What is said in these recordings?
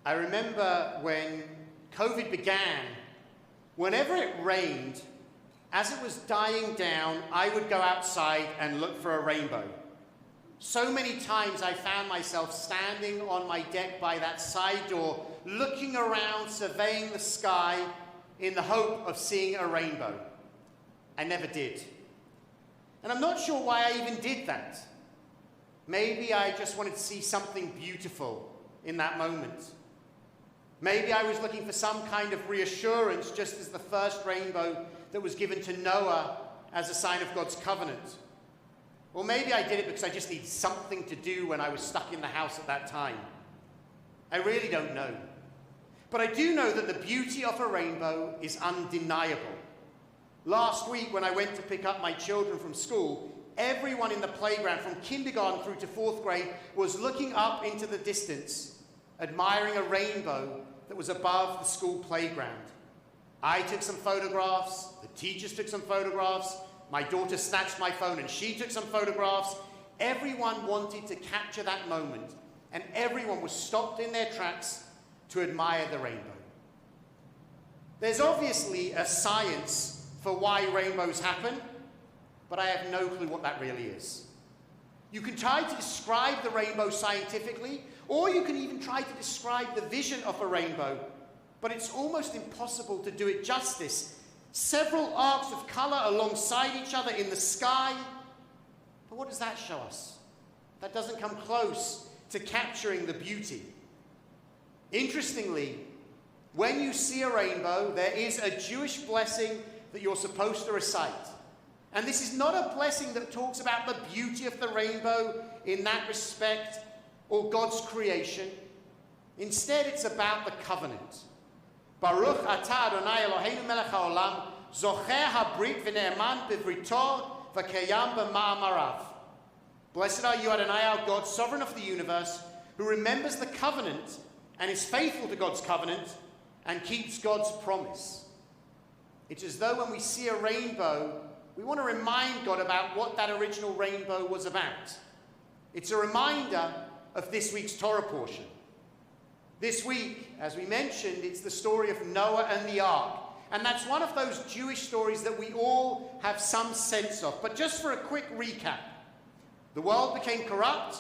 I remember when COVID began, whenever it rained, as it was dying down, I would go outside and look for a rainbow. So many times I found myself standing on my deck by that side door, looking around, surveying the sky in the hope of seeing a rainbow. I never did. And I'm not sure why I even did that. Maybe I just wanted to see something beautiful in that moment. Maybe I was looking for some kind of reassurance, just as the first rainbow that was given to Noah as a sign of God's covenant. Or maybe I did it because I just needed something to do when I was stuck in the house at that time. I really don't know. But I do know that the beauty of a rainbow is undeniable. Last week when I went to pick up my children from school, everyone in the playground from kindergarten through to 4th grade was looking up into the distance, admiring a rainbow that was above the school playground. I took some photographs, the teachers took some photographs, my daughter snatched my phone and she took some photographs. Everyone wanted to capture that moment, and everyone was stopped in their tracks to admire the rainbow. There's obviously a science for why rainbows happen, but I have no clue what that really is. You can try to describe the rainbow scientifically, or you can even try to describe the vision of a rainbow, but it's almost impossible to do it justice. Several arcs of color alongside each other in the sky. But what does that show us? That doesn't come close to capturing the beauty. Interestingly, when you see a rainbow, there is a Jewish blessing that you're supposed to recite. And this is not a blessing that talks about the beauty of the rainbow in that respect, or God's creation. Instead, it's about the covenant. Baruch atah Adonai Eloheinu melech haolam, zocher habrit v'ne'eman b'vrito v'kayam b'ma'amarav. Blessed are you, Adonai, our God, sovereign of the universe, who remembers the covenant and is faithful to God's covenant and keeps God's promise. It's as though when we see a rainbow, we want to remind God about what that original rainbow was about. It's a reminder of this week's Torah portion. This week, as we mentioned, it's the story of Noah and the ark. And that's one of those Jewish stories that we all have some sense of. But just for a quick recap, the world became corrupt.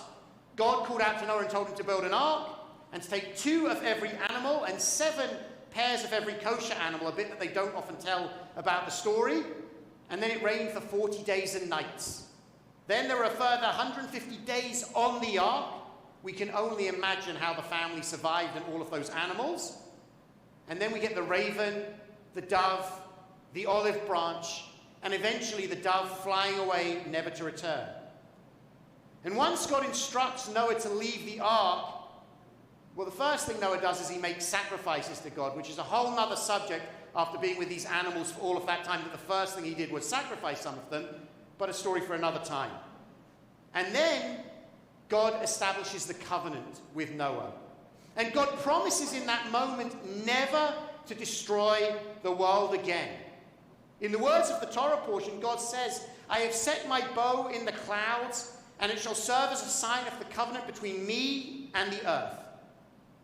God called out to Noah and told him to build an ark and to take 2 of every animal and 7 pairs of every kosher animal, a bit that they don't often tell about the story. And then it rained for 40 days and nights. Then there were a further 150 days on the ark. We can only imagine how the family survived and all of those animals. And then we get the raven, the dove, the olive branch, and eventually the dove flying away, never to return. And once God instructs Noah to leave the ark, well, the first thing Noah does is he makes sacrifices to God, which is a whole other subject after being with these animals for all of that time, that the first thing he did was sacrifice some of them, but a story for another time. And then God establishes the covenant with Noah. And God promises in that moment never to destroy the world again. In the words of the Torah portion, God says, I have set my bow in the clouds, and it shall serve as a sign of the covenant between me and the earth.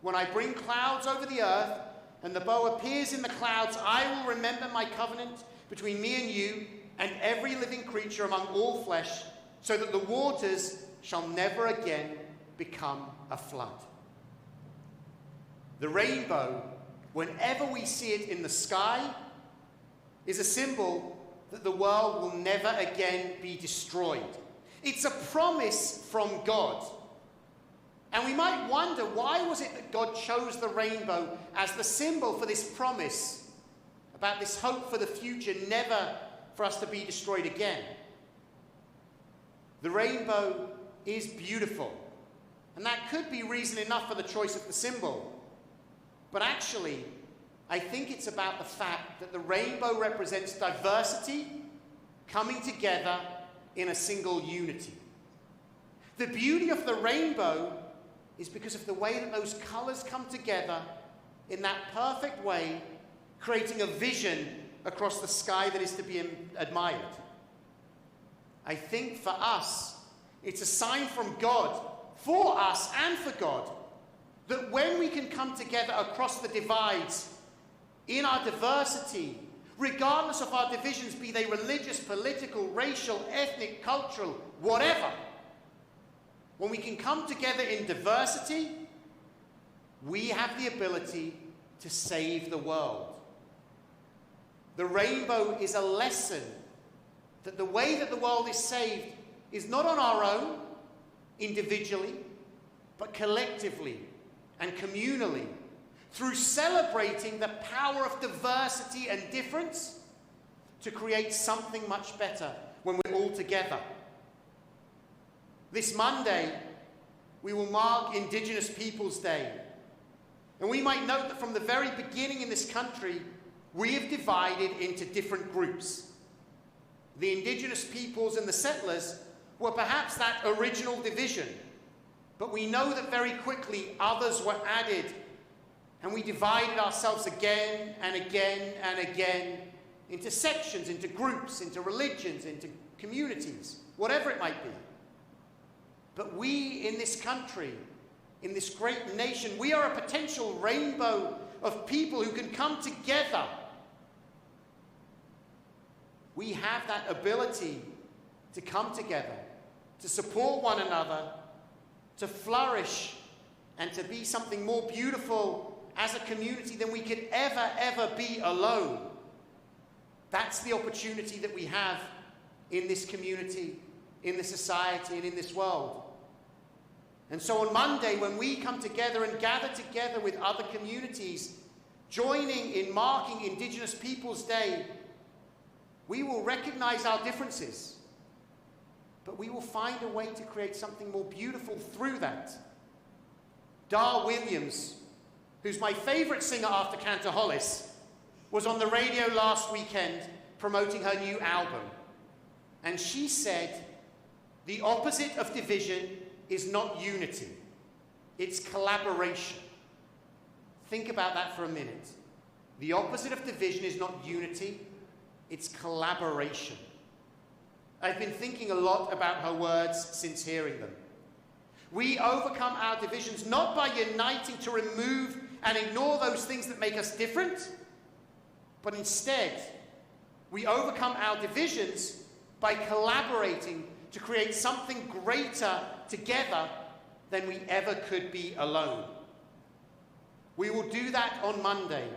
When I bring clouds over the earth, and the bow appears in the clouds, I will remember my covenant between me and you and every living creature among all flesh, so that the waters shall never again become a flood. The rainbow, whenever we see it in the sky, is a symbol that the world will never again be destroyed. It's a promise from God. And we might wonder, why was it that God chose the rainbow as the symbol for this promise about this hope for the future, never for us to be destroyed again? The rainbow is beautiful, and that could be reason enough for the choice of the symbol. But actually, I think it's about the fact that the rainbow represents diversity coming together in a single unity. The beauty of the rainbow is because of the way that those colors come together in that perfect way, creating a vision across the sky that is to be admired. I think for us, it's a sign from God, for us and for God, That when we can come together across the divides, in our diversity, regardless of our divisions, be they religious, political, racial, ethnic, cultural, whatever, when we can come together in diversity, we have the ability to save the world. The rainbow is a lesson that the way that the world is saved is not on our own, individually, but collectively and communally, through celebrating the power of diversity and difference to create something much better when we're all together. This Monday, we will mark Indigenous Peoples Day. And we might note that from the very beginning in this country, we have divided into different groups. The indigenous peoples and the settlers were perhaps that original division, but we know that very quickly others were added, and we divided ourselves again and again and again into sections, into groups, into religions, into communities, whatever it might be. But we in this country, in this great nation, we are a potential rainbow of people who can come together. We have that ability to come together, to support one another, to flourish, and to be something more beautiful as a community than we could ever be alone. That's the opportunity that we have in this community, in this society, and in this world. And so on Monday, when we come together and gather together with other communities, joining in marking Indigenous Peoples Day, we will recognize our differences, but we will find a way to create something more beautiful through that. Dar Williams, who's my favorite singer after Cantor Hollis, was on the radio last weekend promoting her new album. And she said, the opposite of division is not unity, it's collaboration. Think about that for a minute. The opposite of division is not unity, it's collaboration. I've been thinking a lot about her words since hearing them. We overcome our divisions not by uniting to remove and ignore those things that make us different, but instead, we overcome our divisions by collaborating to create something greater together than we ever could be alone. We will do that on Monday,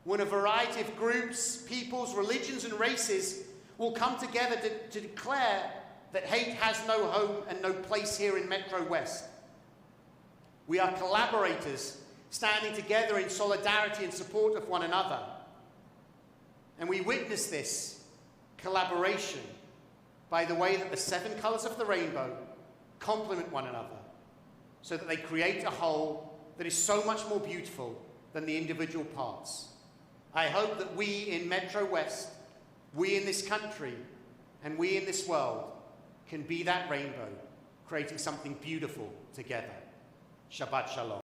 when a variety of groups, peoples, religions, and races will come together to declare that hate has no home and no place here in Metro West. We are collaborators, standing together in solidarity and support of one another. And we witness this collaboration by the way that the 7 colors of the rainbow complement one another, so that they create a whole that is so much more beautiful than the individual parts. I hope that we in Metro West, we in this country, and we in this world can be that rainbow, creating something beautiful together. Shabbat Shalom.